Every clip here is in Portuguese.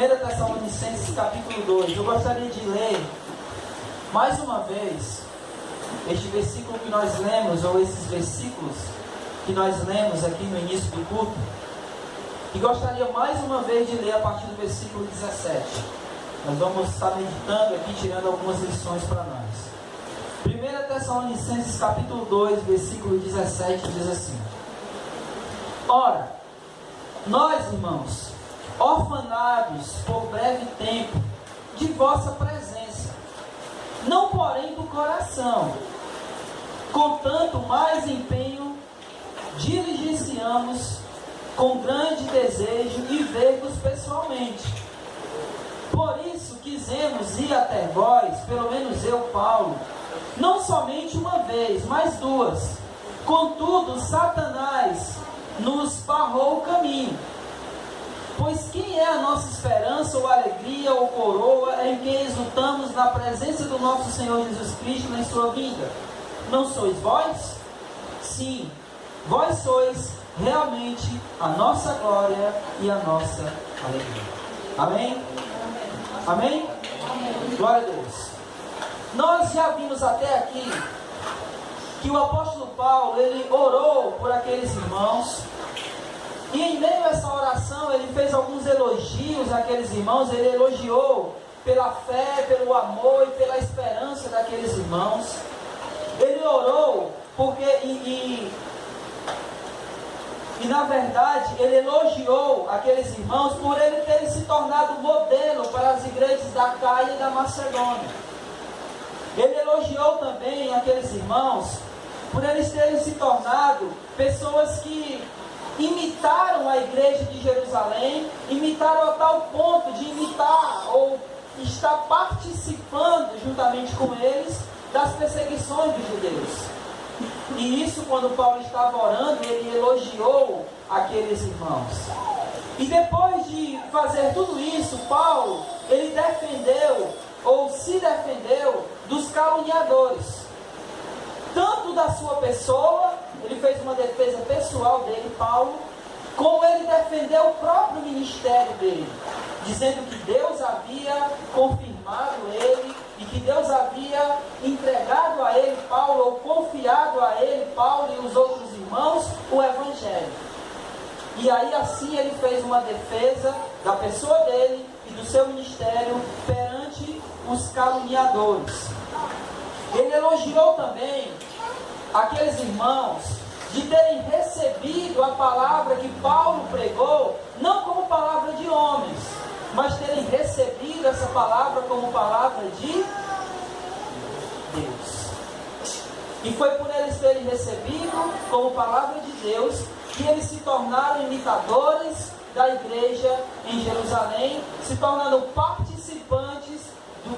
1 Tessalonicenses capítulo 2. Eu gostaria de ler mais uma vez este versículo que nós lemos, ou esses versículos que nós lemos aqui no início do culto. E gostaria mais uma vez de ler a partir do versículo 17. Nós vamos estar meditando aqui, tirando algumas lições para nós. 1 Tessalonicenses capítulo 2, versículo 17 diz assim: Ora, nós, irmãos, orfanados por breve tempo de vossa presença, não porém do coração, com tanto mais empenho diligenciamos com grande desejo de ver-vos pessoalmente. Por isso quisemos ir até vós, pelo menos eu, Paulo, não somente uma vez, mas duas. Contudo, Satanás nos barrou o caminho. Pois quem é a nossa esperança, ou alegria, ou coroa, em quem exultamos na presença do nosso Senhor Jesus Cristo na sua vinda? Não sois vós? Sim, vós sois realmente a nossa glória e a nossa alegria. Amém? Amém? Glória a Deus. Nós já vimos até aqui que o apóstolo Paulo, ele orou por aqueles irmãos, e em meio a essa oração ele fez alguns elogios àqueles irmãos. Ele elogiou pela fé, pelo amor e pela esperança daqueles irmãos. Ele orou porque e na verdade ele elogiou aqueles irmãos por ele terem se tornado modelo para as igrejas da Acaia e da Macedônia. Ele elogiou também aqueles irmãos por eles terem se tornado pessoas que imitaram a igreja de Jerusalém, imitaram a tal ponto de imitar ou estar participando juntamente com eles das perseguições dos judeus. E isso, quando Paulo estava orando, ele elogiou aqueles irmãos. E depois de fazer tudo isso, Paulo, ele defendeu, ou se defendeu, dos caluniadores. Tanto da sua pessoa, ele fez uma defesa pessoal dele, Paulo, como ele defendeu o próprio ministério dele, dizendo que Deus havia confirmado ele, e que Deus havia entregado a ele, Paulo, ou confiado a ele, Paulo e os outros irmãos, o Evangelho. E aí assim ele fez uma defesa da pessoa dele e do seu ministério perante os caluniadores. Ele elogiou também aqueles irmãos de terem recebido a palavra que Paulo pregou, não como palavra de homens, mas terem recebido essa palavra como palavra de Deus. E foi por eles terem recebido como palavra de Deus que eles se tornaram imitadores da igreja em Jerusalém, se tornando participantes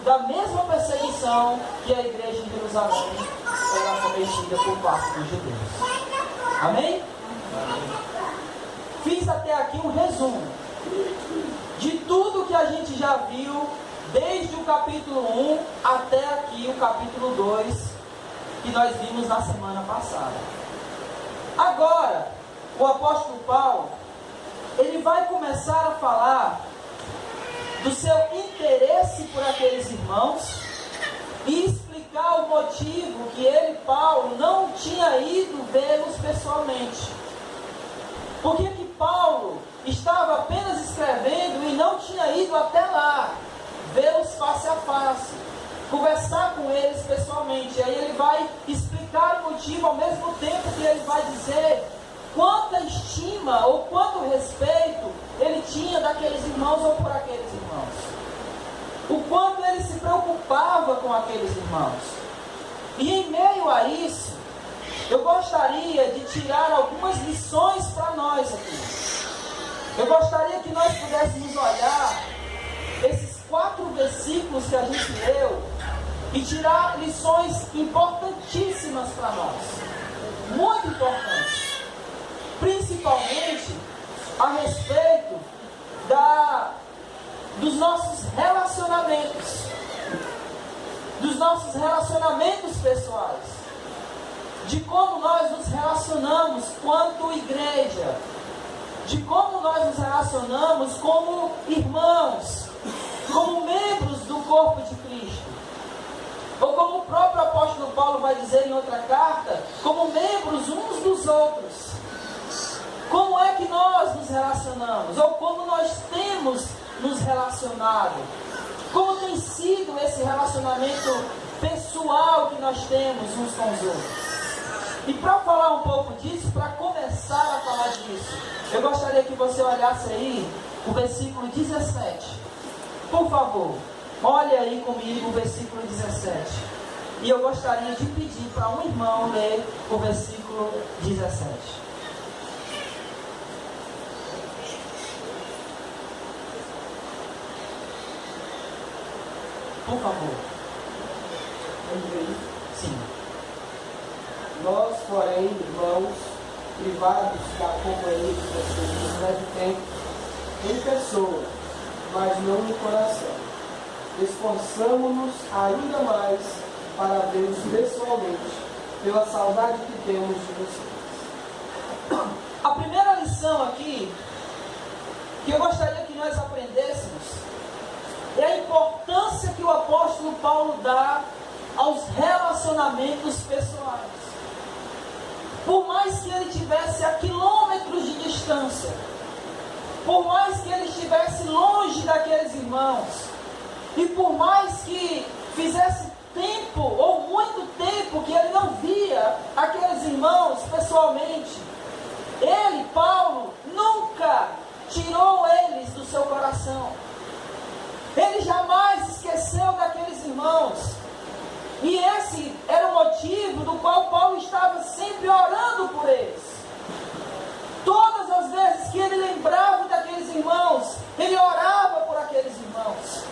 da mesma perseguição que a igreja em Jerusalém era cometida por parte dos judeus. Amém? Fiz até aqui um resumo de tudo que a gente já viu, desde o capítulo 1 até aqui o capítulo 2, que nós vimos na semana passada. Agora, o apóstolo Paulo, ele vai começar a falar do seu interesse por aqueles irmãos e explicar o motivo que ele, Paulo, não tinha ido vê-los pessoalmente. Por que Paulo estava apenas escrevendo e não tinha ido até lá vê-los face a face, conversar com eles pessoalmente? Aí ele vai explicar o motivo, ao mesmo tempo que ele vai dizer quanta estima ou quanto respeito ele tinha daqueles irmãos ou por aqueles irmãos, o quanto ele se preocupava com aqueles irmãos. E em meio a isso, eu gostaria de tirar algumas lições para nós aqui. Eu gostaria que nós pudéssemos olhar esses 4 versículos que a gente leu e tirar lições importantíssimas para nós, muito importantes, principalmente a respeito dos nossos relacionamentos pessoais, de como nós nos relacionamos quanto igreja, de como nós nos relacionamos como irmãos, como membros do corpo de Cristo. Ou como o próprio apóstolo Paulo vai dizer em outra carta, como membros uns dos outros. Como é que nós nos relacionamos? Ou como nós temos nos relacionado? Como tem sido esse relacionamento pessoal que nós temos uns com os outros? E para falar um pouco disso, para começar a falar disso, eu gostaria que você olhasse aí o versículo 17. Por favor, olhe aí comigo o versículo 17. E eu gostaria de pedir para um irmão ler o versículo 17. Por favor. Sim. Nós, porém, irmãos, privados da companhia de vocês por breve tempo, em pessoa, mas não no coração, esforçamo-nos ainda mais para vê-los pessoalmente, pela saudade que temos de vocês. A primeira lição aqui, que eu gostaria que nós aprendêssemos, é a importância que o apóstolo Paulo dá aos relacionamentos pessoais. Por mais que ele estivesse a quilômetros de distância, por mais que ele estivesse longe daqueles irmãos, e por mais que fizesse tempo, ou muito tempo, que ele não via aqueles irmãos pessoalmente, ele, Paulo, nunca tirou eles do seu coração. Ele jamais esqueceu daqueles irmãos. E esse era o motivo do qual Paulo estava sempre orando por eles. Todas as vezes que ele lembrava daqueles irmãos, ele orava por aqueles irmãos.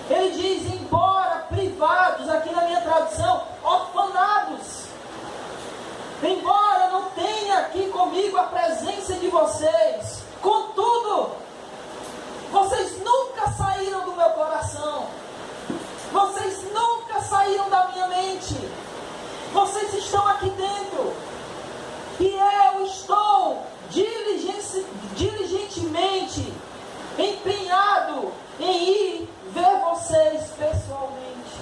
Ele diz, embora privados, aqui na minha tradução, orfanados. Embora não tenha aqui comigo a presença de vocês, contudo, vocês nunca saíram do meu coração. Vocês nunca saíram da minha mente. Vocês estão aqui dentro. E eu estou diligentemente empenhado em ir ver vocês pessoalmente.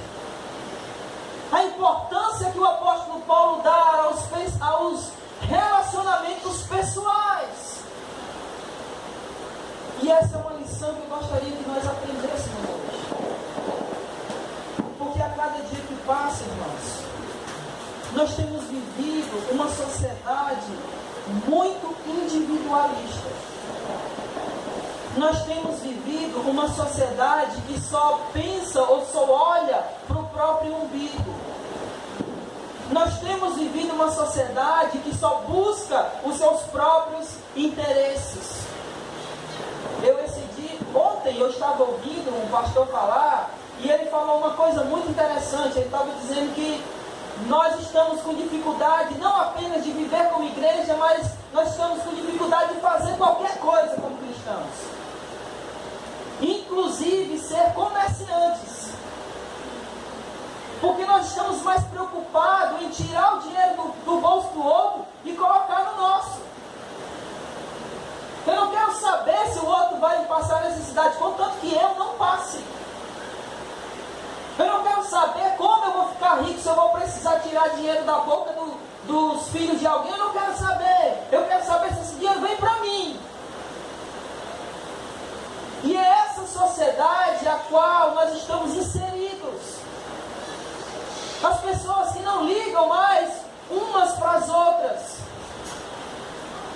A importância que o apóstolo Paulo dá aos relacionamentos pessoais. E essa é uma lição que eu gostaria que nós aprendêssemos hoje. Porque a cada dia que passa, irmãos, nós temos vivido uma sociedade muito individualista. Nós temos vivido uma sociedade que só pensa ou só olha para o próprio umbigo. Nós temos vivido uma sociedade que só busca os seus próprios interesses. Ontem eu estava ouvindo um pastor falar, e ele falou uma coisa muito interessante. Ele estava dizendo que nós estamos com dificuldade não apenas de viver como igreja, mas nós estamos com dificuldade de fazer qualquer coisa como cristãos, inclusive ser comerciantes, porque nós estamos mais preocupados em tirar o dinheiro do bolso do outro e colocar no nosso. Eu não quero saber se o outro vai passar necessidade, contanto que eu não passe. Eu não quero saber como eu vou ficar rico, se eu vou precisar tirar dinheiro da boca dos filhos de alguém. Eu não quero saber. Eu quero saber se esse dinheiro vem para mim. E é essa sociedade a qual nós estamos inseridos. As pessoas que não ligam mais umas para as outras.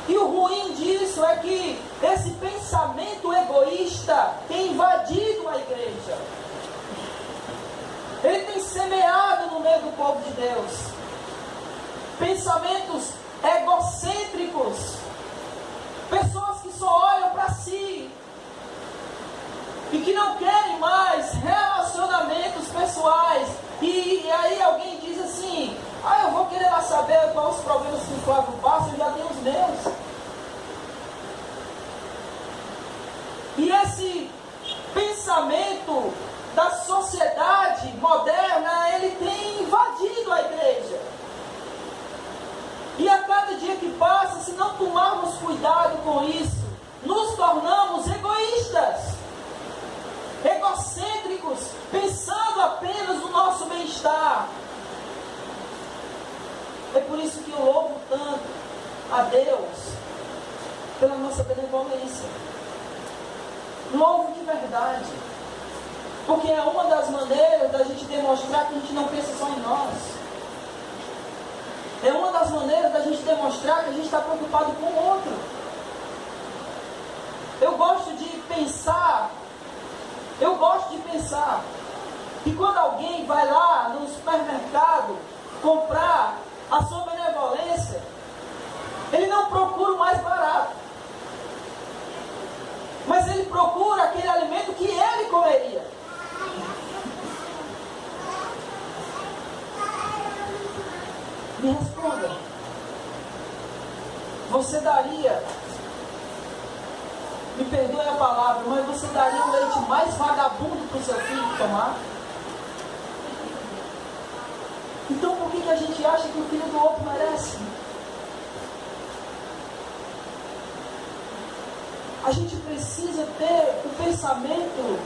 E o ruim disso é que esse pensamento egoísta tem invadido a igreja. Ele tem semeado no meio do povo de Deus pensamentos egocêntricos, pessoas que só olham para si e que não querem mais relacionamentos pessoais. E aí alguém diz assim: eu vou querer lá saber quais os problemas que o Flávio passa, eu já tenho os meus. E esse pensamento da sociedade moderna, ele tem invadido a igreja. E a cada dia que passa, se não tomarmos cuidado com isso, tornamos egoístas, egocêntricos, pensando apenas no nosso bem-estar. É por isso que eu louvo tanto a Deus pela nossa benevolência. Louvo de verdade. Porque é uma das maneiras da gente demonstrar que a gente não pensa só em nós. É uma das maneiras da gente demonstrar que a gente está preocupado com o outro. Eu gosto de pensar que quando alguém vai lá no supermercado comprar a sua benevolência, ele não procura o mais barato, mas ele procura aquele alimento que ele comeria. Me responda. Você daria, me perdoe a palavra, mas você daria o leite mais vagabundo para o seu filho tomar? Então por que a gente acha que o filho do outro merece? A gente precisa ter o pensamento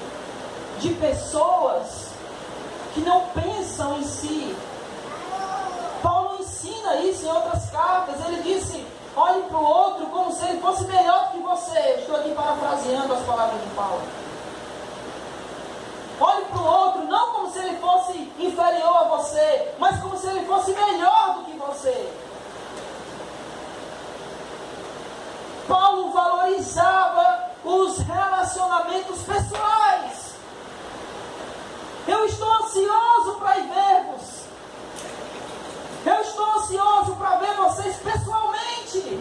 de pessoas que não pensam em si. Paulo ensina isso em outras cartas. Ele disse: olhe para o outro como se ele fosse melhor do que você. Estou aqui parafraseando as palavras de Paulo. Olhe para o outro não como se ele fosse inferior a você, mas como se ele fosse melhor do que você. Paulo valorizava os relacionamentos pessoais. Eu estou ansioso para ir ver-vos. Eu estou ansioso para ver vocês pessoalmente.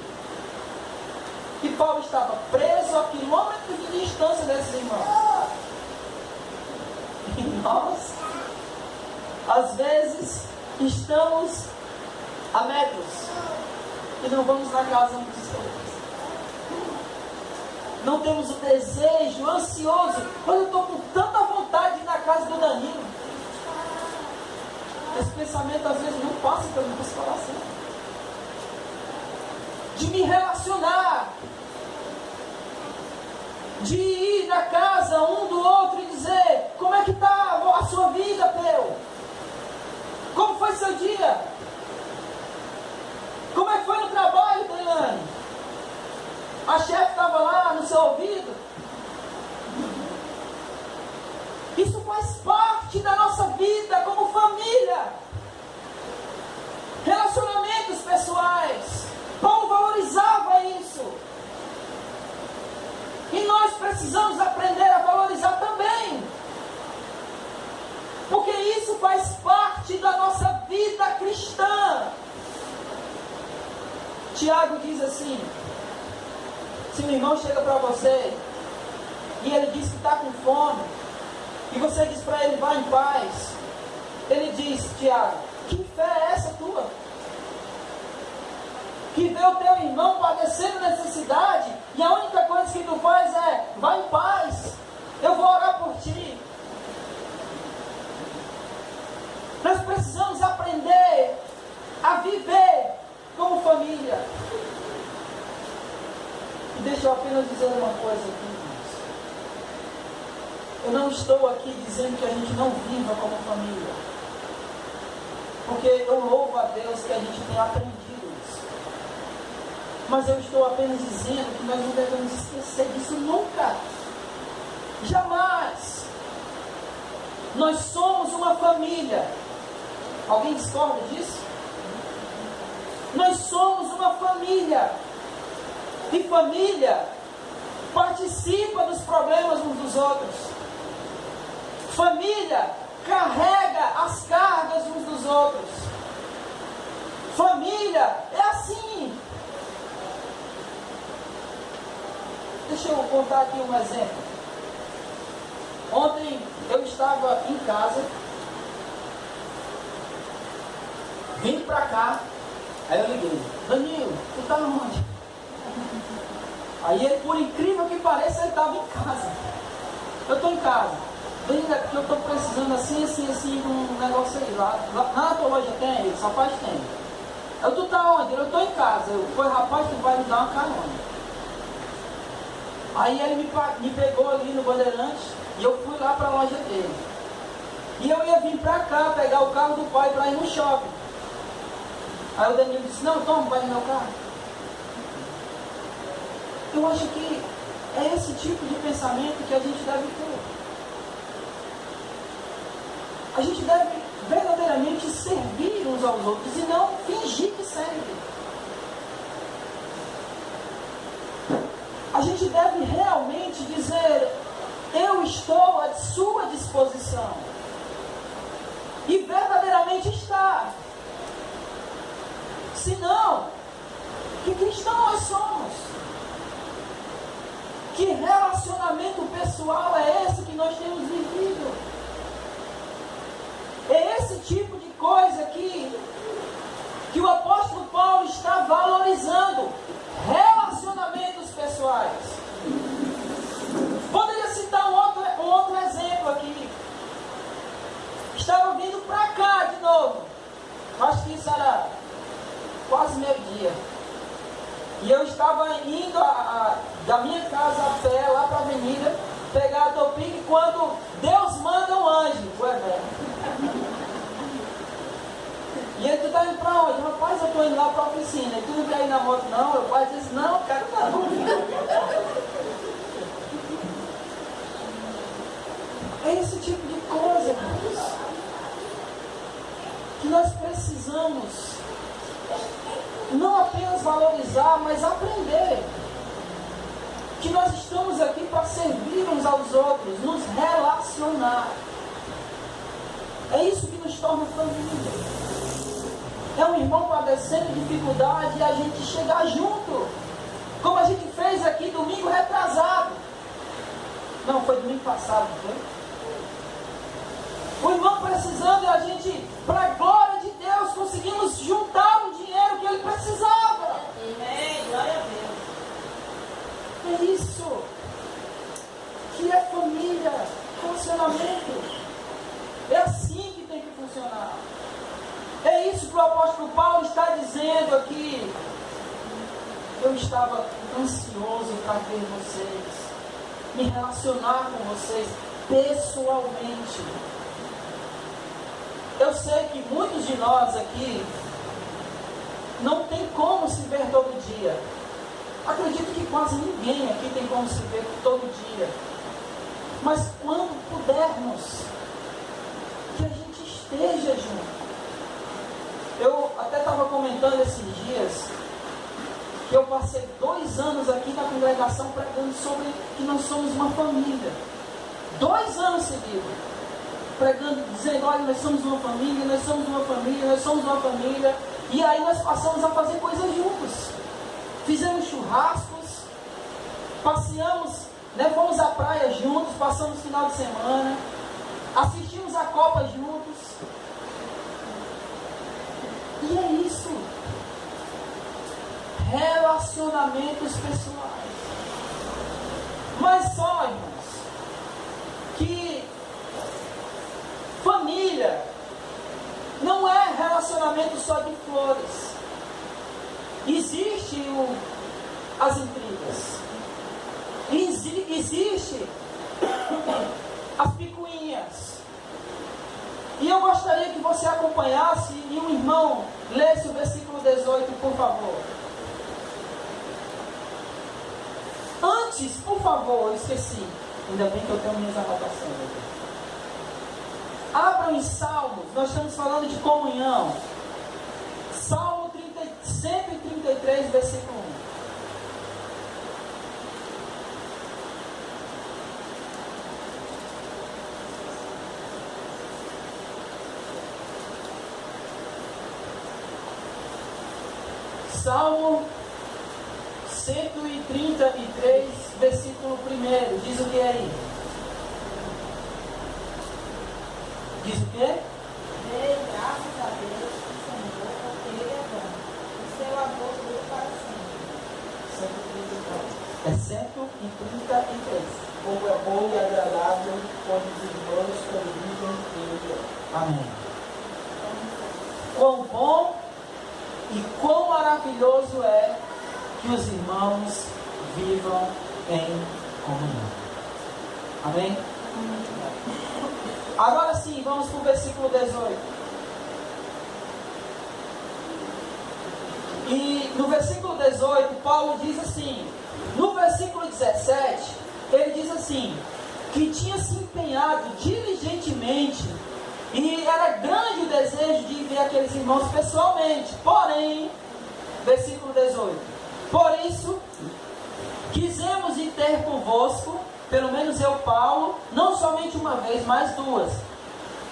E Paulo estava preso a quilômetros de distância desses irmãos. E nós, às vezes, estamos a metros e não vamos na casa um dos outros. Não temos o desejo ansioso. Olha, eu estou com tanta vontade de ir na casa do Danilo. Esse pensamento às vezes não passa pelo nosso coração. De me relacionar, de ir na casa um do outro e dizer: como é que está a sua vida, Peu? Como foi seu dia? Como é que foi no trabalho, Daiane? A chefe estava lá no seu ouvido? Isso faz parte da nossa vida como família. Relacionamentos pessoais. Paulo valorizava isso. E nós precisamos aprender a valorizar também. Porque isso faz parte da nossa vida cristã. Tiago diz assim: se um irmão chega para você e ele diz que está com fome, e você diz para ele: vá em paz, ele diz: Tiago, que fé é essa tua? Que vê o teu irmão padecendo necessidade e a única coisa que tu faz é: vá em paz, eu vou orar por ti. Nós precisamos aprender a viver como família. E deixa eu apenas dizer uma coisa aqui, irmãos. Eu não estou aqui dizendo que a gente não viva como família, porque eu louvo a Deus que a gente tem aprendido isso. Mas eu estou apenas dizendo que nós não devemos esquecer disso nunca. Jamais. Nós somos uma família. Alguém discorda disso? Nós somos uma família. E família participa dos problemas uns dos outros. Família carrega as cargas uns dos outros. Família é assim. Deixa eu contar aqui um exemplo. Ontem eu estava em casa, vim pra cá, aí eu liguei: Danilo, tu tá onde? Aí ele, por incrível que pareça, ele estava em casa. Eu estou em casa. Danilo, é porque eu estou precisando assim, de um negócio aí. Lá na tua loja tem? Ele só faz tempo. Tu tá onde? Eu estou em casa. Eu falei: rapaz, tu vai me dar uma carona. Aí ele me pegou ali no Bandeirante e eu fui lá para a loja dele. E eu ia vir para cá pegar o carro do pai para ir no shopping. Aí o Danilo disse, não, toma, vai no meu carro. Eu acho que é esse tipo de pensamento que a gente deve ter. A gente deve verdadeiramente servir uns aos outros e não fingir que serve. A gente deve realmente dizer, eu estou à sua disposição. E verdadeiramente estar. Senão, que cristão nós somos? Que relacionamento pessoal é esse que nós temos vivido? É esse tipo de coisa que o apóstolo Paulo está valorizando. Relacionamentos pessoais. Poderia citar um outro exemplo aqui. Estava vindo para cá de novo. Acho que isso era quase meio-dia. E eu estava indo da minha casa a pé, lá para a avenida, pegar a Topic, quando Deus manda um anjo. E ele, tu tá indo para onde? Rapaz, eu estou indo lá para a oficina. E tu não quer ir na moto não? Eu quase disse, não, quero não. É esse tipo de coisa, irmãos, que nós precisamos não apenas valorizar, mas aprender. Que nós estamos aqui para servir uns aos outros, nos relacionar. É isso que nos torna família. É um irmão padecendo dificuldade e a gente chegar junto. Como a gente fez aqui domingo retrasado. Não, foi domingo passado, não foi? O irmão precisando e a gente, para a glória de Deus, conseguimos juntar o dinheiro que ele precisava. Amém, glória a Deus. É isso que é família, relacionamento. É assim que tem que funcionar. É isso que o apóstolo Paulo está dizendo aqui. Eu estava ansioso para ver vocês, me relacionar com vocês pessoalmente. Eu sei que muitos de nós aqui não tem como se ver todo dia. Acredito que quase ninguém aqui tem como se ver todo dia. Mas quando pudermos, que a gente esteja junto. Eu até estava comentando esses dias que eu passei 2 anos aqui na congregação pregando sobre que nós somos uma família. 2 anos seguidos. Pregando, dizendo, olha, nós somos uma família, nós somos uma família, nós somos uma família. E aí nós passamos a fazer coisas juntos. Fizemos churrascos, passeamos, né, fomos à praia juntos, passamos o final de semana, assistimos a Copa juntos. E é isso. Relacionamentos pessoais. Mas só, irmãos, que família não é relacionamento só de flores. Existe as intrigas. Existe as picuinhas. E eu gostaria que você acompanhasse e um irmão lesse o versículo 18, por favor. Antes, por favor, eu esqueci. Ainda bem que eu tenho minhas anotações aqui. Abram em Salmos, nós estamos falando de comunhão. Salmo 133, versículo 1. Salmo 133, versículo 1. Diz o que é aí? Diz o quê? Dei graças a Deus, Senhor, porque Ele é bom. O seu amor dura para sempre. É 133. Como é bom e agradável quando os irmãos convivem em união. Amém. Quão bom e quão maravilhoso é que os irmãos vivam em comunhão. Amém? Agora sim, vamos para o versículo 18. E no versículo 18, Paulo diz assim, no versículo 17, ele diz assim, que tinha se empenhado diligentemente, e era grande o desejo de ver aqueles irmãos pessoalmente. Porém, versículo 18, por isso, quisemos ir ter convosco, pelo menos eu, Paulo, não somente uma vez, mas duas.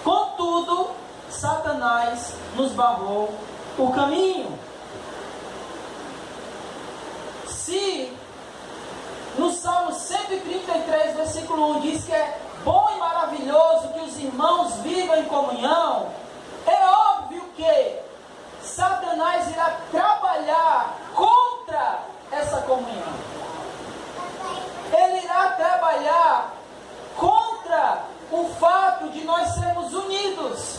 Contudo, Satanás nos barrou o caminho. Se no Salmo 133, versículo 1 diz que é bom e maravilhoso que os irmãos vivam em comunhão, é óbvio que Satanás irá trabalhar contra essa comunhão. Ele irá trabalhar contra o fato de nós sermos unidos.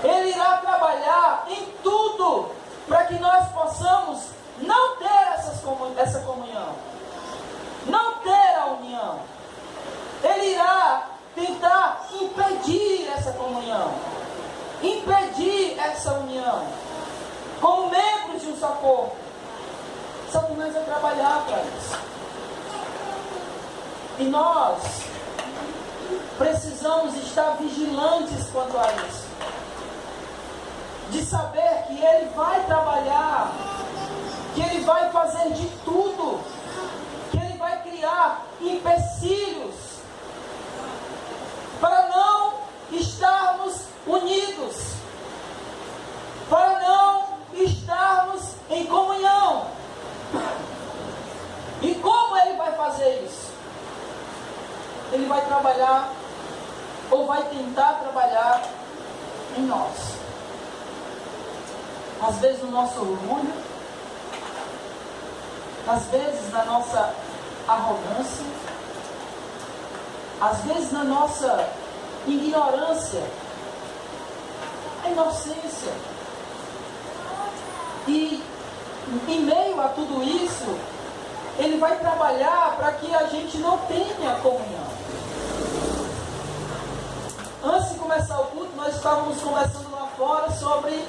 Ele irá trabalhar em tudo para que nós possamos não ter essa comunhão, não ter a união. Ele irá tentar impedir essa comunhão, impedir essa união, como membros de um só corpo. Satanás vai trabalhar para isso. E nós precisamos estar vigilantes quanto a isso, de saber que ele vai trabalhar, que ele vai fazer de tudo, que ele vai criar empecilhos para não estarmos unidos, para não estarmos em comunhão. E como ele vai fazer isso? Ele vai trabalhar, ou vai tentar trabalhar em nós. Às vezes no nosso orgulho, às vezes na nossa arrogância, às vezes na nossa ignorância, a inocência. E em meio a tudo isso, ele vai trabalhar para que a gente não tenha comunhão. Antes de começar o culto, nós estávamos conversando lá fora sobre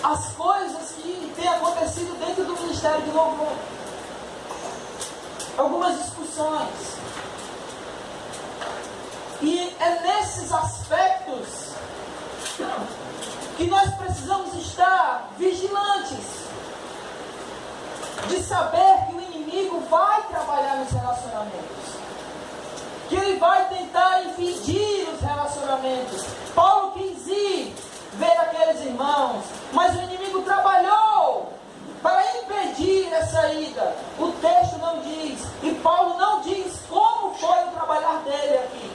as coisas que têm acontecido dentro do Ministério de Louvor. Algumas discussões. E é nesses aspectos que nós precisamos estar vigilantes, de saber que o inimigo vai trabalhar nos relacionamentos, que ele vai tentar impedir os relacionamentos. Paulo quis ir ver aqueles irmãos, mas o inimigo trabalhou para impedir essa ida. O texto não diz, e Paulo não diz como foi o trabalhar dele aqui.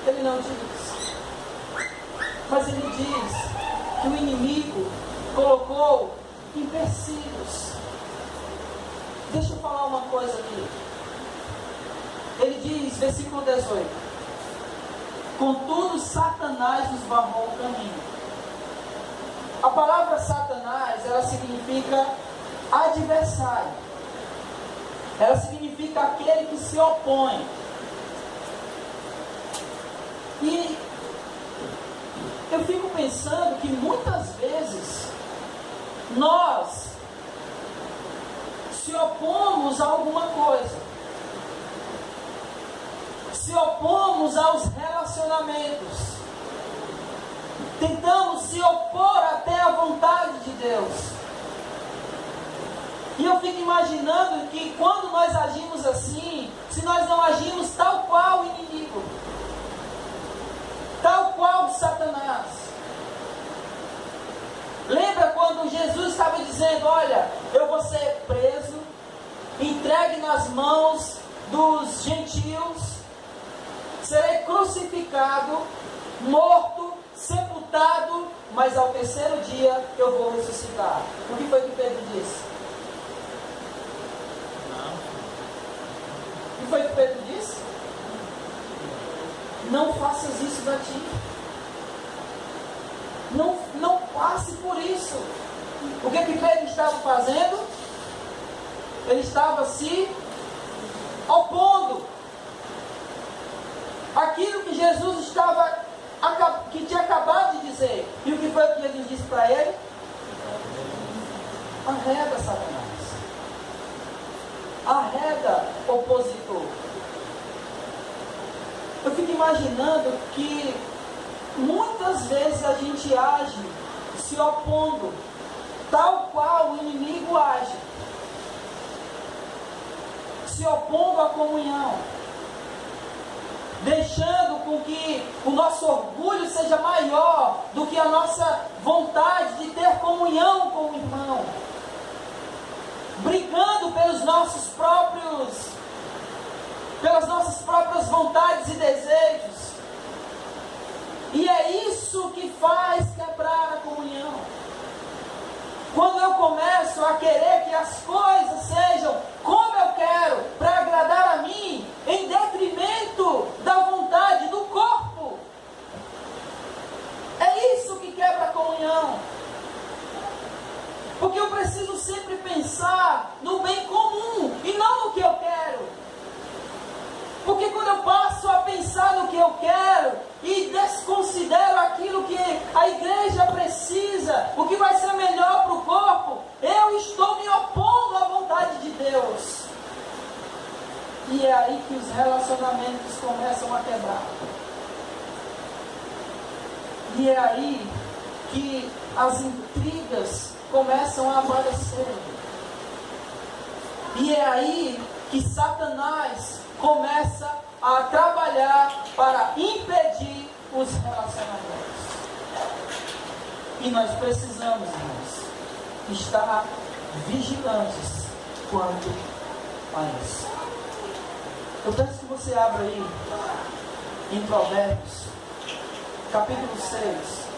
Ele não diz, mas ele diz que o inimigo colocou empecilhos. Deixa eu falar uma coisa aqui. Ele diz, versículo 18: contudo, Satanás nos barrou o caminho. A palavra Satanás, ela significa adversário. Ela significa aquele que se opõe. E eu fico pensando que muitas vezes nós se opomos a alguma coisa, se opomos aos relacionamentos, tentamos se opor até à vontade de Deus. E eu fico imaginando que quando nós agimos assim, se nós não agimos tal qual o inimigo, tal qual Satanás. Lembra quando Jesus estava dizendo: olha, eu vou ser preso, entregue nas mãos dos gentios, serei crucificado, morto, sepultado, mas ao terceiro dia eu vou ressuscitar. O que foi que Pedro disse? O que foi que Pedro disse? Não faças isso da ti. Não passe por isso. O que Pedro estava fazendo? Ele estava se opondo. Aquilo que Jesus que tinha acabado de dizer. E o que foi que Jesus disse para ele? Arreda, Satanás. Arreda, opositor. Eu fico imaginando que muitas vezes a gente age se opondo, tal qual o inimigo age, se opondo à comunhão, deixando com que o nosso orgulho seja maior do que a nossa vontade de ter comunhão com o irmão, brigando pelas nossas próprias vontades e desejos. E é isso que faz quebrar a comunhão. Quando eu começo a querer que as coisas sejam como eu quero, para agradar a mim, em detrimento da vontade do corpo, é isso que quebra a comunhão. Porque eu preciso sempre pensar no bem comum e não no que eu quero. Porque quando eu passo a pensar no que eu quero e desconsidero aquilo que a igreja precisa, o que vai ser melhor para o corpo, eu estou me opondo à vontade de Deus. E é aí que os relacionamentos começam a quebrar. E é aí que as intrigas começam a aparecer. E é aí que Satanás começa a trabalhar para impedir os relacionamentos. E nós precisamos, irmãos, estar vigilantes quanto a isso. Eu peço que você abra aí em Provérbios, capítulo 6.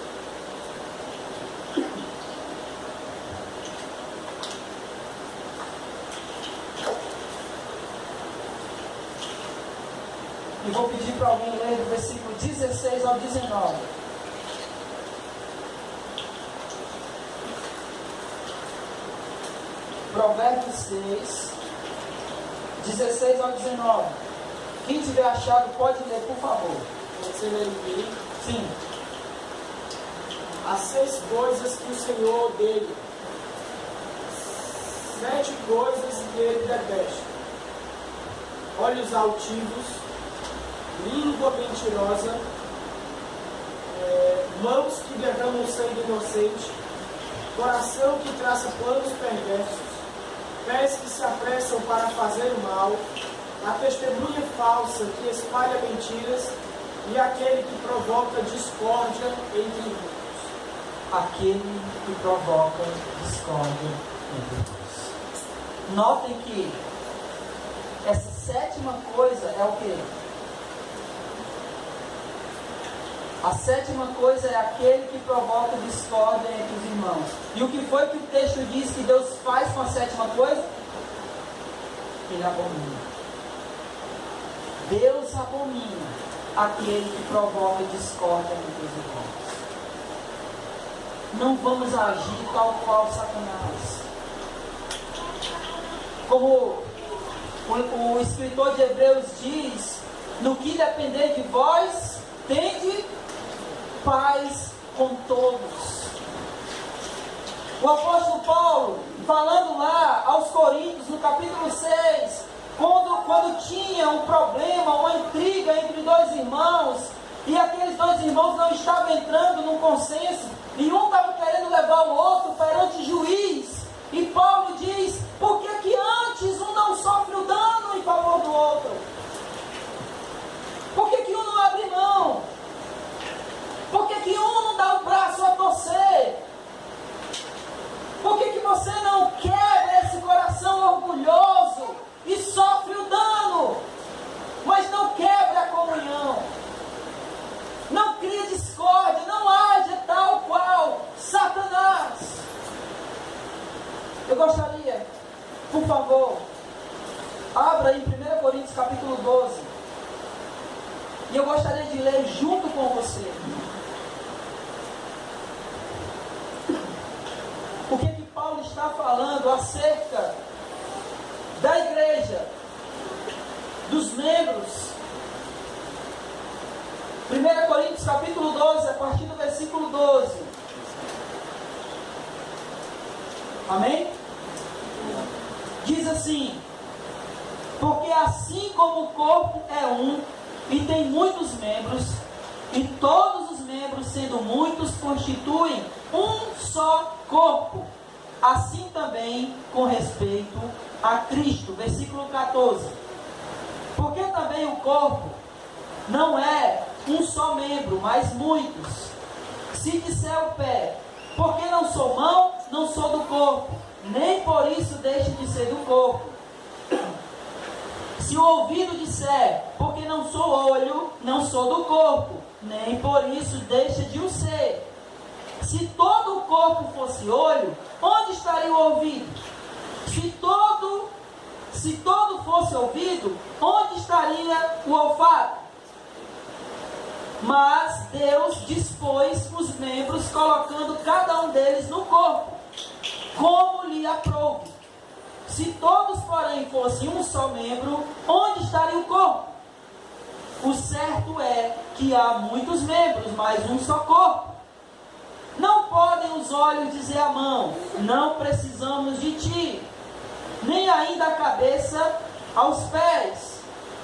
E vou pedir para alguém ler do versículo 16 ao 19. Provérbios 6, 16 ao 19. Quem tiver achado pode ler, por favor. Você lê comigo? Sim. Há 6 coisas que o Senhor odeia, 7 coisas que ele detesta: olhos altivos, língua mentirosa, mãos que derramam sangue inocente, coração que traça planos perversos, pés que se apressam para fazer o mal, a testemunha falsa que espalha mentiras e aquele que provoca discórdia entre irmãos. Aquele que provoca discórdia entre irmãos. Notem que essa 7ª coisa é o quê? A 7ª coisa é aquele que provoca discórdia entre os irmãos. E o que foi que o texto diz que Deus faz com a 7ª coisa? Ele abomina. Deus abomina aquele que provoca discórdia entre os irmãos. Não vamos agir tal qual Satanás. Como o escritor de Hebreus diz: no que depender de vós, tende paz com todos. O apóstolo Paulo, falando lá aos Coríntios, no capítulo 6, quando tinha um problema, uma intriga entre 2 irmãos, e aqueles 2 irmãos não estavam entrando num consenso, e um estava querendo levar o outro perante o juiz, e Paulo diz: por que antes um não sofre o dano em favor do outro? Por que um não abre mão? Por que um não dá o braço a torcer? Por que você não quebra esse coração orgulhoso e sofre o dano, mas não quebra a comunhão? Não cria discórdia, não haja tal qual Satanás. Eu gostaria, por favor, abra aí 1 Coríntios capítulo 12. E eu gostaria de ler junto com você. O que Paulo está falando acerca Amém? Diz assim: porque assim como o corpo é um e tem muitos membros, e todos os membros, sendo muitos, constituem um só corpo, assim também com respeito a Cristo. Versículo 14. Porque também o corpo não é um só membro, mas muitos. Se disser o pé, porque não sou mão, não sou do corpo, nem por isso deixe de ser do corpo. Se o ouvido disser, porque não sou olho, não sou do corpo, nem por isso deixa de o ser. Se todo o corpo fosse olho, onde estaria o ouvido? Se todo fosse ouvido, onde estaria o olfato? Mas Deus dispôs os membros, colocando cada um deles no corpo, como lhe aprouve. Se todos, porém, fossem um só membro, onde estaria o corpo? O certo é que há muitos membros, mas um só corpo. Não podem os olhos dizer à mão, não precisamos de ti, nem ainda a cabeça aos pés,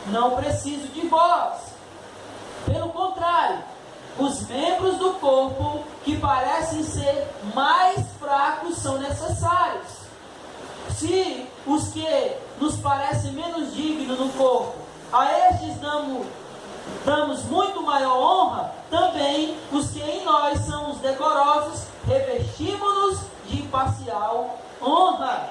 não preciso de vós. Pelo contrário, os membros do corpo que parecem ser mais fracos são necessários. Se os que nos parecem menos dignos no corpo, a estes damos muito maior honra, também os que em nós são os decorosos, revestimos-nos de imparcial honra.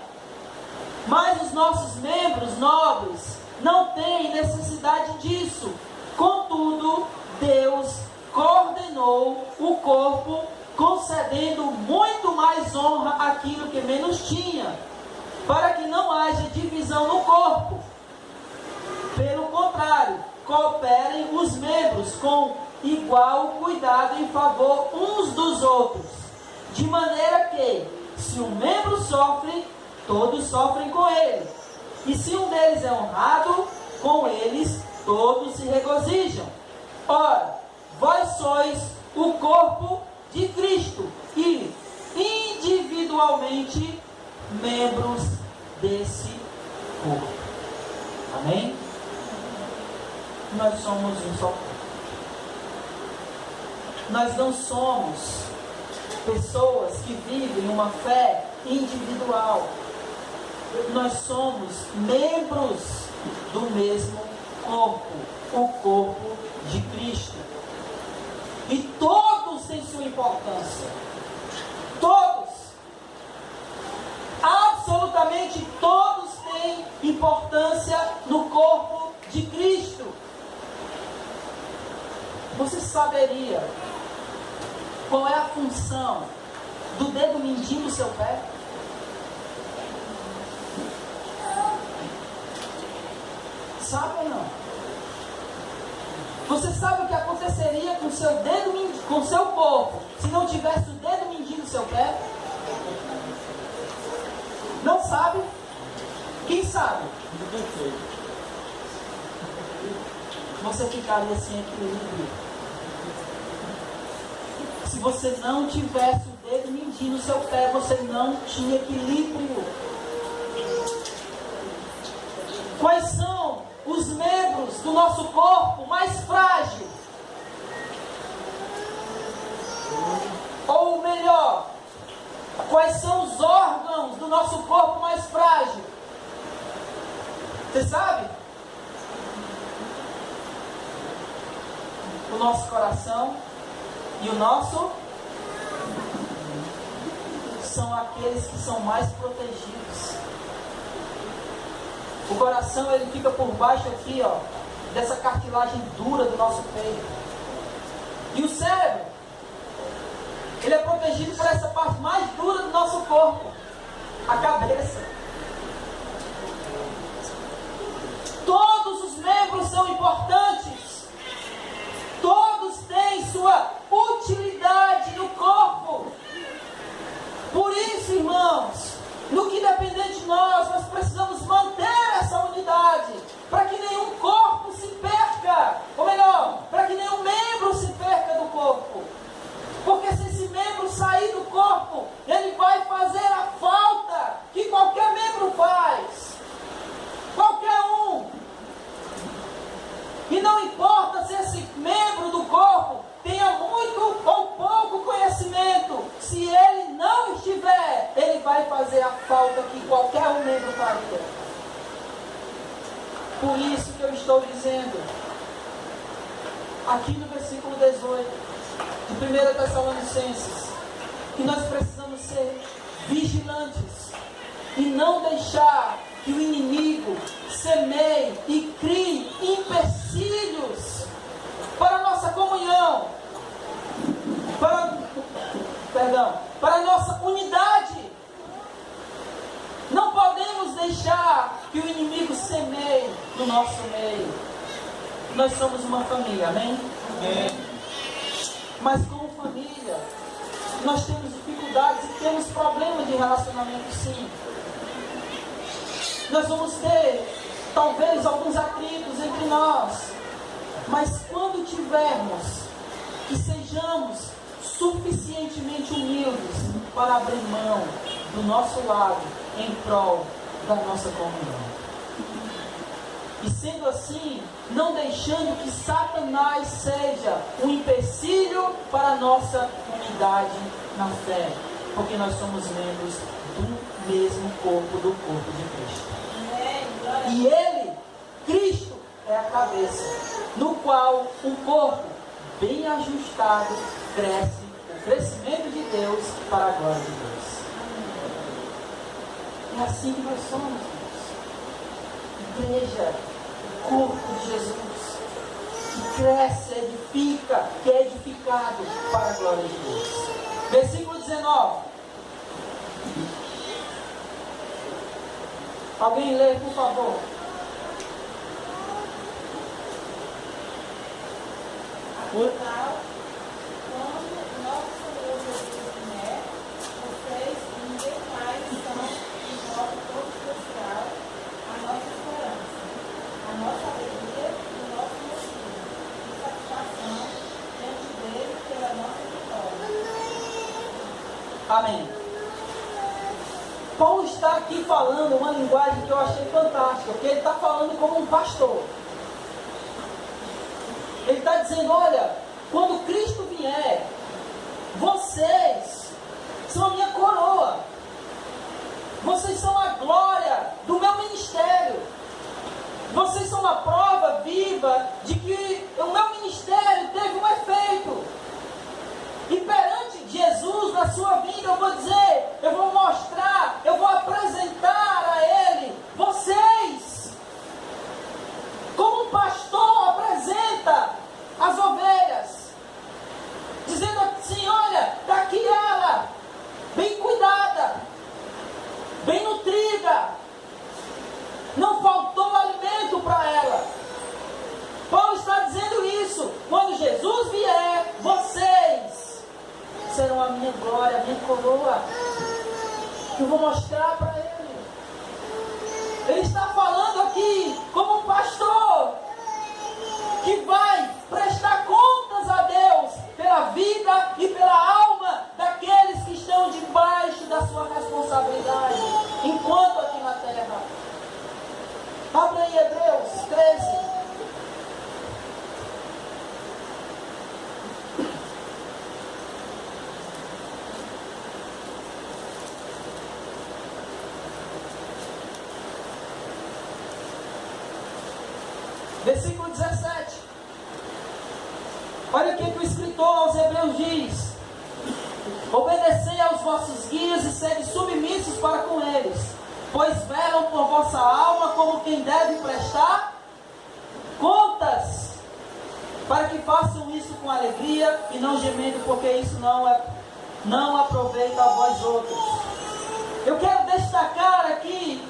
Mas os nossos membros nobres não têm necessidade disso. Contudo, Deus coordenou o corpo, concedendo muito mais honra àquilo que menos tinha, para que não haja divisão no corpo. Pelo contrário, cooperem os membros com igual cuidado em favor uns dos outros, de maneira que, se um membro sofre, todos sofrem com ele, e se um deles é honrado, com eles todos se regozijam. Ora, vós sois o corpo de Cristo e individualmente membros desse corpo. Amém? Nós somos um só corpo. Nós não somos pessoas que vivem uma fé individual. Nós somos membros do mesmo corpo, o corpo de Cristo. E todos têm sua importância. Todos. Absolutamente todos têm importância no corpo de Cristo. Você saberia qual é a função do dedo mindinho do seu pé? Sabe ou não? Você sabe o que aconteceria com o seu dedo mindinho, com o seu corpo, se não tivesse o dedo mindinho do seu pé? Não sabe? Quem sabe? Você ficaria sem equilíbrio. Se você não tivesse o dedo mindinho no seu pé, você não tinha equilíbrio. Quais são os membros do nosso corpo mais frágil? Ou melhor, quais são os órgãos do nosso corpo mais frágil? Você sabe? O nosso coração e o nosso são aqueles que são mais protegidos. O coração, ele fica por baixo aqui, ó, dessa cartilagem dura do nosso peito. E o cérebro, ele é protegido por essa parte mais dura do nosso corpo, a cabeça. Todos os membros são importantes. Todos têm sua utilidade no corpo. Por isso, irmãos, no que depender de nós precisamos manter essa unidade, para que nenhum corpo se perca, ou melhor, para que nenhum membro se perca do corpo. Porque se esse membro sair do corpo, ele vai fazer a falta Por isso que eu estou dizendo, aqui no versículo 18, de 1 Tessalonicenses, que nós precisamos ser vigilantes e não deixar que o inimigo semeie e crie empecilhos para a nossa comunhão, para a nossa unidade. Não podemos deixar que o inimigo semeie no nosso meio. Nós somos uma família, amém? Amém. Mas como família, nós temos dificuldades e temos problemas de relacionamento, sim. Nós vamos ter, talvez, alguns atritos entre nós. Mas quando tivermos, que sejamos suficientemente humildes para abrir mão do nosso lado em prol da nossa comunhão. E sendo assim, não deixando que Satanás seja um empecilho para a nossa unidade na fé, porque nós somos membros do mesmo corpo, do corpo de Cristo. E Ele, Cristo, é a cabeça, no qual o corpo, bem ajustado, cresce, o crescimento de Deus para a glória de Deus. É assim que nós somos, Deus. Igreja, corpo de Jesus, que cresce, edifica, que é edificado para a glória de Deus. Versículo 19. Alguém lê, por favor. Afinal, quando nosso Senhor Jesus vier, vocês e ninguém mais são de modo todo especial a nossa esperança, a nossa alegria e o nosso motivo de satisfação diante dele pela nossa vitória. Amém. Paulo está aqui falando uma linguagem que eu achei fantástica, porque ele está falando como um pastor. Ele está dizendo, olha, quando Cristo vier, vocês são a minha coroa. Vocês são a glória do meu ministério. Vocês são uma prova viva de que o meu ministério teve um efeito. E perante Jesus, na sua vida, eu vou dizer, eu vou mostrar, eu vou apresentar a Ele, vocês, como um pastor apresenta as ovelhas, dizendo assim, olha, está aqui ela, bem cuidada, bem nutrida, não faltou alimento para ela. Paulo está dizendo isso, quando Jesus vier, vocês serão a minha glória, a minha coroa. Eu vou mostrar para ele. Ele está falando aqui como um pastor que vai prestar contas a Deus pela vida e pela alma daqueles que estão debaixo da sua responsabilidade, enquanto aqui na terra. Abre aí Hebreus 13. Versículo 17. Olha o que o escritor aos Hebreus diz: obedecei aos vossos guias e sede submissos para com eles, pois velam por vossa alma como quem deve prestar contas, para que façam isso com alegria e não gemendo, porque isso não aproveita a vós outros. Eu quero destacar aqui,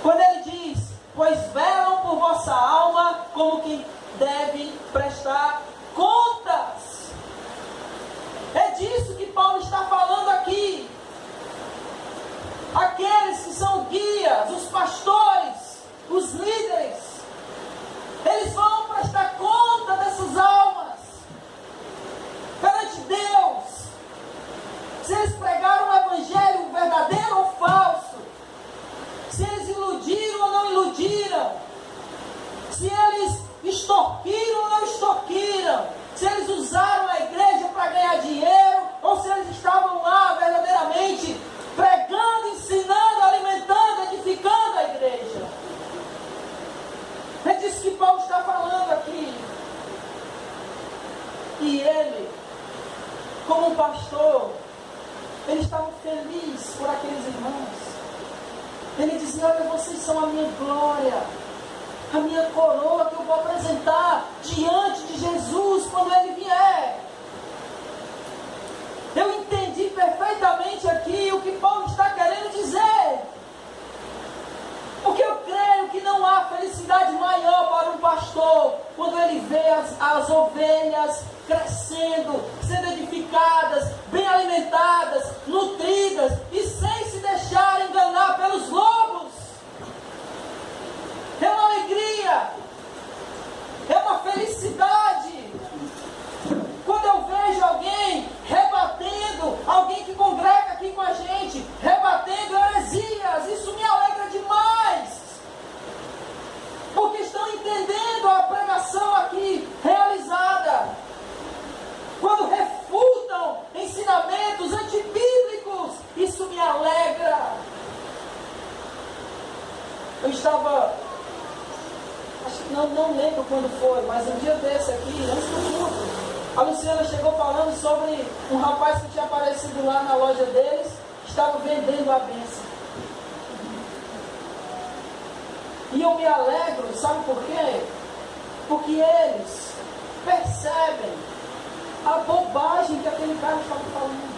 quando ele diz, pois velam por vossa alma como quem deve prestar contas. É disso que Paulo está falando aqui. Aqueles que são guias, os pastores, os líderes, eles vão prestar conta dessas almas perante Deus. Se eles pregaram o evangelho verdadeiro ou falso, se eles iludiram ou não iludiram, se eles extorquiram ou não extorquiram, se eles usaram a igreja para ganhar dinheiro, ou se eles estavam lá verdadeiramente pregando, ensinando, alimentando, edificando a igreja. É pastor, ele estava feliz por aqueles irmãos. Ele dizia: olha, vocês são a minha glória, a minha coroa que eu vou apresentar diante de Jesus quando Ele vier. Eu entendi perfeitamente aqui o que Paulo está querendo dizer. Porque eu creio que não há felicidade maior para um pastor quando ele vê as ovelhas crescendo, sendo edificadas, bem alimentadas, nutridas e sem se deixar enganar pelos lobos. É uma alegria, é uma felicidade. Quando eu vejo alguém rebatendo, alguém que congrega aqui com a gente, rebatendo heresias, isso me alegra demais. Porque estão entendendo a pregação aqui realizada. Quando refutam ensinamentos antibíblicos, isso me alegra. Eu estava, acho que não lembro quando foi, mas um dia desse aqui, antes do culto, a Luciana chegou falando sobre um rapaz que tinha aparecido lá na loja deles, estava vendendo a bênção. E eu me alegro, sabe por quê? Porque eles percebem a bobagem que aquele cara estava falando.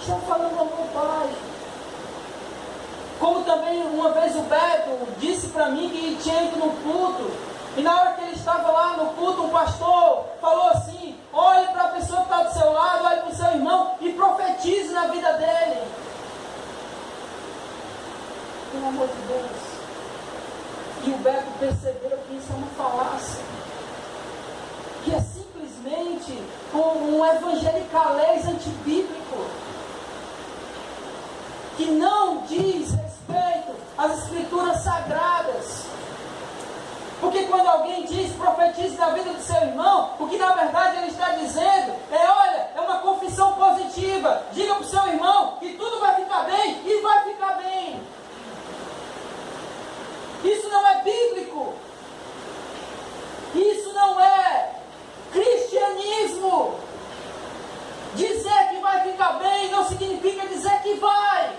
Estava falando uma bobagem. Como também uma vez o Beto disse para mim que tinha ido no culto, e na hora que ele estava lá no culto, o pastor falou assim: olhe para a pessoa que está do seu lado, olhe para o seu irmão e profetize na vida dele. Pelo amor de Deus. E o Beto percebeu que isso é uma falácia, que é simplesmente um evangelicalês antibíblico, que não diz respeito às escrituras sagradas. Porque quando alguém diz profetize na vida do seu irmão, o que na verdade ele está dizendo é: olha, é uma confissão positiva. Diga para o seu irmão que tudo vai ficar bem e vai ficar bem. Isso não é bíblico. Isso não é cristianismo. Dizer que vai ficar bem não significa dizer que vai.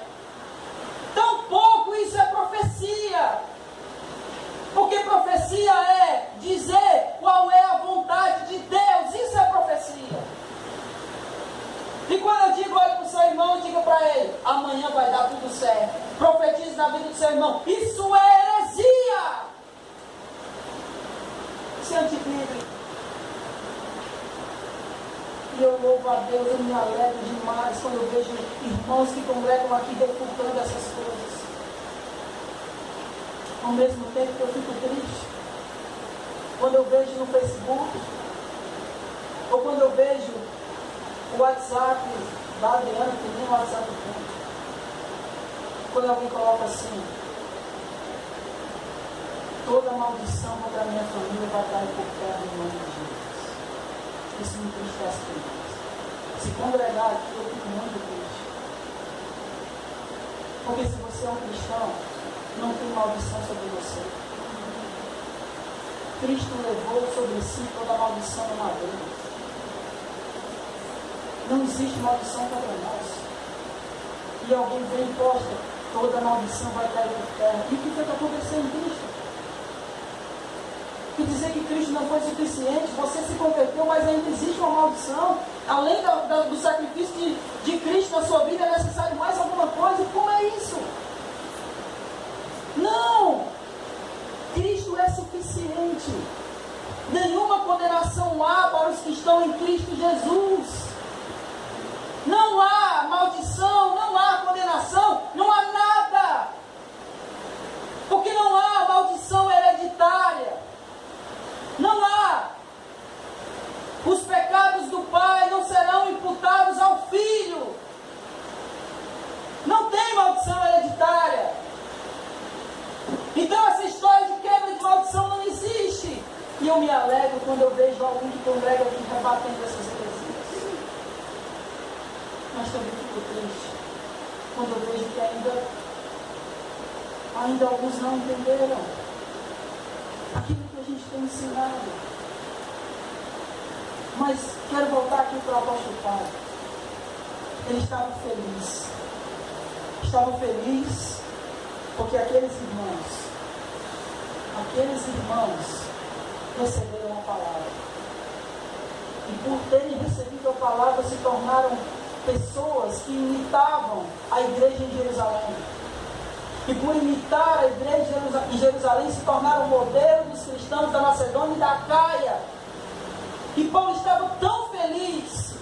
Tampouco isso é profecia. Porque profecia é dizer qual é a vontade de Deus. Isso é profecia. E quando eu digo olhe para o seu irmão, diga para ele: amanhã vai dar tudo certo. Profetize na vida do seu irmão. Isso é heresia. Isso é antibíblico. E eu louvo a Deus, eu me alegro demais quando eu vejo irmãos que congregam aqui refutando essas coisas. Ao mesmo tempo que eu fico triste, quando eu vejo no Facebook, ou quando eu vejo o WhatsApp da Adriana, que nem o WhatsApp tem, quando alguém coloca assim: toda maldição contra a minha família vai cair por terra em nome de Jesus. Isso me entristece demais. Se congregar aqui, eu fico muito triste. Porque se você é um cristão, não tem maldição sobre você. Cristo levou sobre si toda a maldição na madeira. Não existe maldição contra nós. E alguém vem e posta: toda maldição vai cair por terra. E o que foi que aconteceu em Cristo? E dizer que Cristo não foi suficiente, você se converteu, mas ainda existe uma maldição. Além do sacrifício de Cristo na sua vida, é necessário mais alguma coisa. Como é isso? Não! Cristo é suficiente. Nenhuma condenação há para os que estão em Cristo Jesus. Não há maldição, não há condenação, não há nada. Porque não há maldição hereditária. Não há. Os pecados do pai não serão imputados ao filho. Não tem maldição hereditária. Então essa história de quebra de maldição não existe. E eu me alegro quando eu vejo alguém que congrega aqui rebatendo essas heresias. Mas também fico triste quando eu vejo que ainda alguns não entenderam aquilo que a gente tem ensinado. Mas Quero voltar aqui para o apóstolo Paulo. Ele estava feliz. Estava feliz porque aqueles irmãos receberam a palavra. E por terem recebido a palavra, se tornaram pessoas que imitavam a igreja em Jerusalém. E por imitar a igreja em Jerusalém, se tornaram modelo dos cristãos da Macedônia e da Acaia. E Paulo estava tão feliz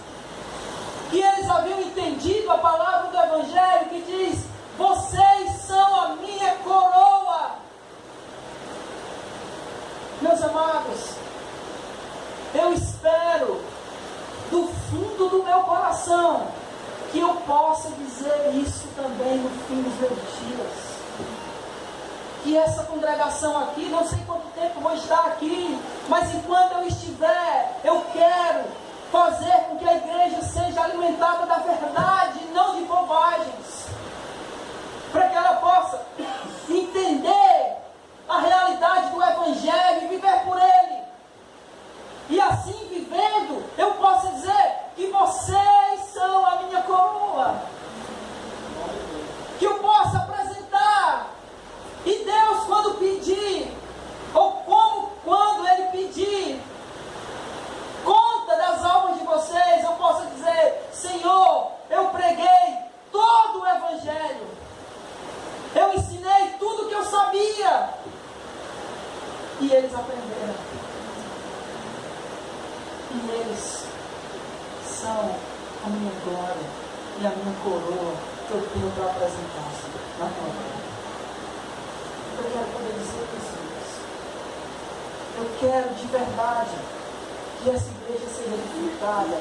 que eles haviam entendido a palavra do Evangelho que diz: vocês são a minha coroa. Meus amados, eu espero do fundo do meu coração que eu possa dizer isso também no fim dos meus dias. Que essa congregação aqui, não sei quanto tempo vou estar aqui, mas enquanto eu estiver, eu quero fazer com que a igreja seja alimentada da verdade, não de bobagens, para que ela possa entender a realidade do Evangelho e viver por ele. E assim vivendo, eu posso dizer que vocês são a minha coroa, que eu possa apresentar. E Deus, quando pedir, ou quando Ele pedir conta das almas de vocês, eu posso dizer: Senhor, eu preguei todo o Evangelho, eu ensinei tudo o que eu sabia, e eles aprenderam, e eles são a minha glória e a minha coroa que eu tenho para apresentar na tua vida. Eu quero poder dizer isso. Eu quero de verdade que essa igreja seja edificada,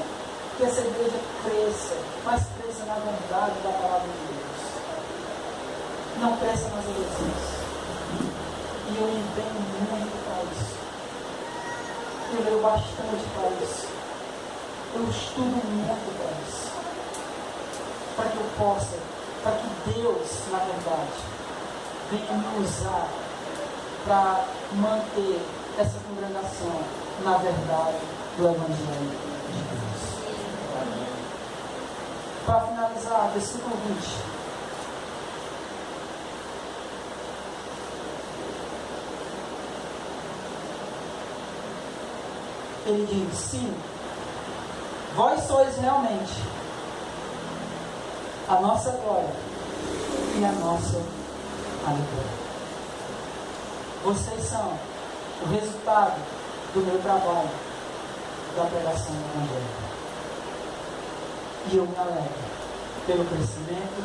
que essa igreja cresça, mas cresça na verdade da palavra de Deus. Não cresça nas heresias. E eu empenho muito para isso. Eu leio bastante para isso. Eu estudo muito para isso. Para que eu possa, para que Deus, na verdade, venha me usar para manter essa congregação na verdade do Evangelho de Deus. Para finalizar, versículo 20. Ele diz: sim, vós sois realmente a nossa glória e a nossa alegria. Vocês são o resultado do meu trabalho da pregação do Evangelho. E eu me alegro pelo crescimento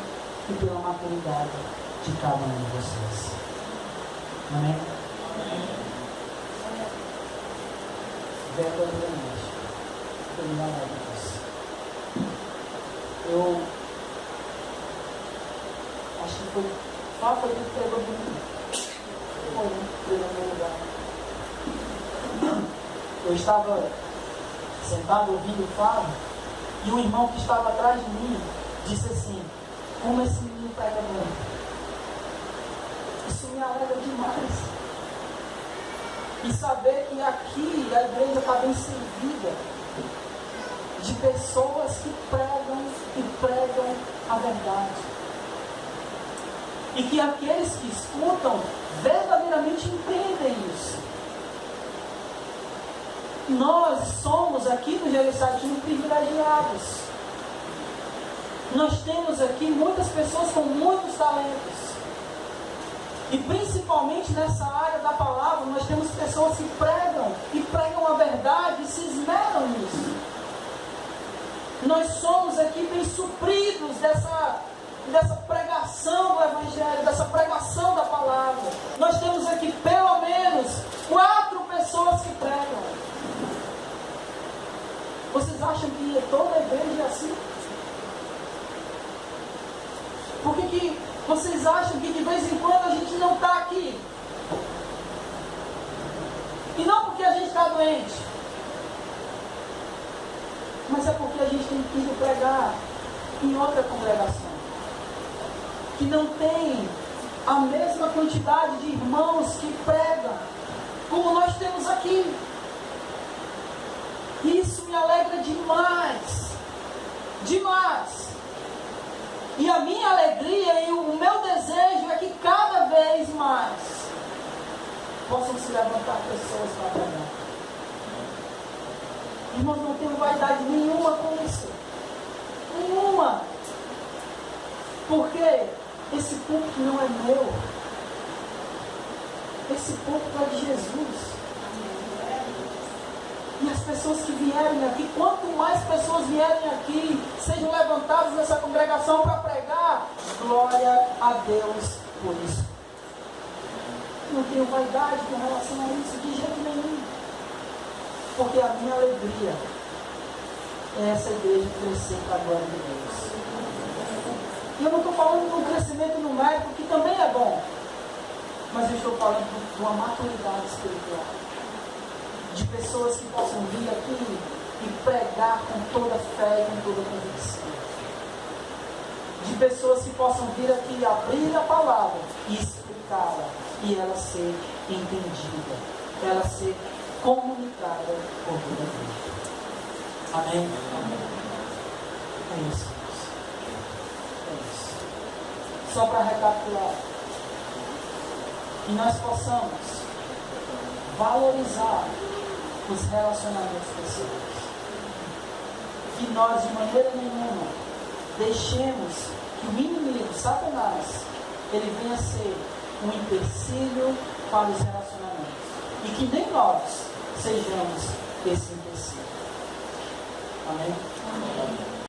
e pela maturidade de cada um de vocês. Amém? Verdadeiramente, eu me alegro disso. Eu acho que foi Fábio que pegou de mim. Foi no meu lugar. Eu estava sentado ouvindo o Fábio, e um irmão que estava atrás de mim disse assim: como esse menino prega bem. Isso me alegra demais. E saber que aqui a igreja está bem servida de pessoas que pregam a verdade. E que aqueles que escutam verdadeiramente entendem isso. Nós somos aqui no Jerusalém privilegiados. Nós temos aqui muitas pessoas com muitos talentos. E principalmente nessa área da palavra, nós temos pessoas que pregam a verdade e se esmeram nisso. Nós somos aqui bem supridos dessa pregação do Evangelho, dessa pregação da palavra. Nós temos aqui pelo menos 4 pessoas que pregam. Vocês acham que toda a igreja é assim? Por que vocês acham que de vez em quando a gente não está aqui? E não porque a gente está doente, mas é porque a gente tem que ir pregar em outra congregação, que não tem a mesma quantidade de irmãos que pregam como nós temos aqui. Isso me alegra demais. Demais. E a minha alegria e o meu desejo é que cada vez mais possam se levantar pessoas para pregar. Irmãos, não tenho vaidade nenhuma com isso. Nenhuma. Porque esse púlpito não é meu. Esse púlpito é de Jesus. E as pessoas que vierem aqui, quanto mais pessoas vierem aqui, sejam levantadas nessa congregação para pregar, glória a Deus por isso. Não tenho vaidade com relação a isso, de jeito nenhum. Porque a minha alegria é essa igreja crescer para a glória de Deus. E eu não estou falando de um crescimento numérico, que também é bom. Mas eu estou falando de uma maturidade espiritual. De pessoas que possam vir aqui e pregar com toda fé e com toda convicção. De pessoas que possam vir aqui, abrir a palavra e explicá-la. E ela ser entendida. Ela ser comunicada por toda a vida. Amém? É isso. É isso. Só para recapitular. Que nós possamos valorizar os relacionamentos pessoais. Que nós, de maneira nenhuma, deixemos que o inimigo, Satanás, ele venha a ser um empecilho para os relacionamentos. E que nem nós sejamos esse empecilho. Amém? Amém.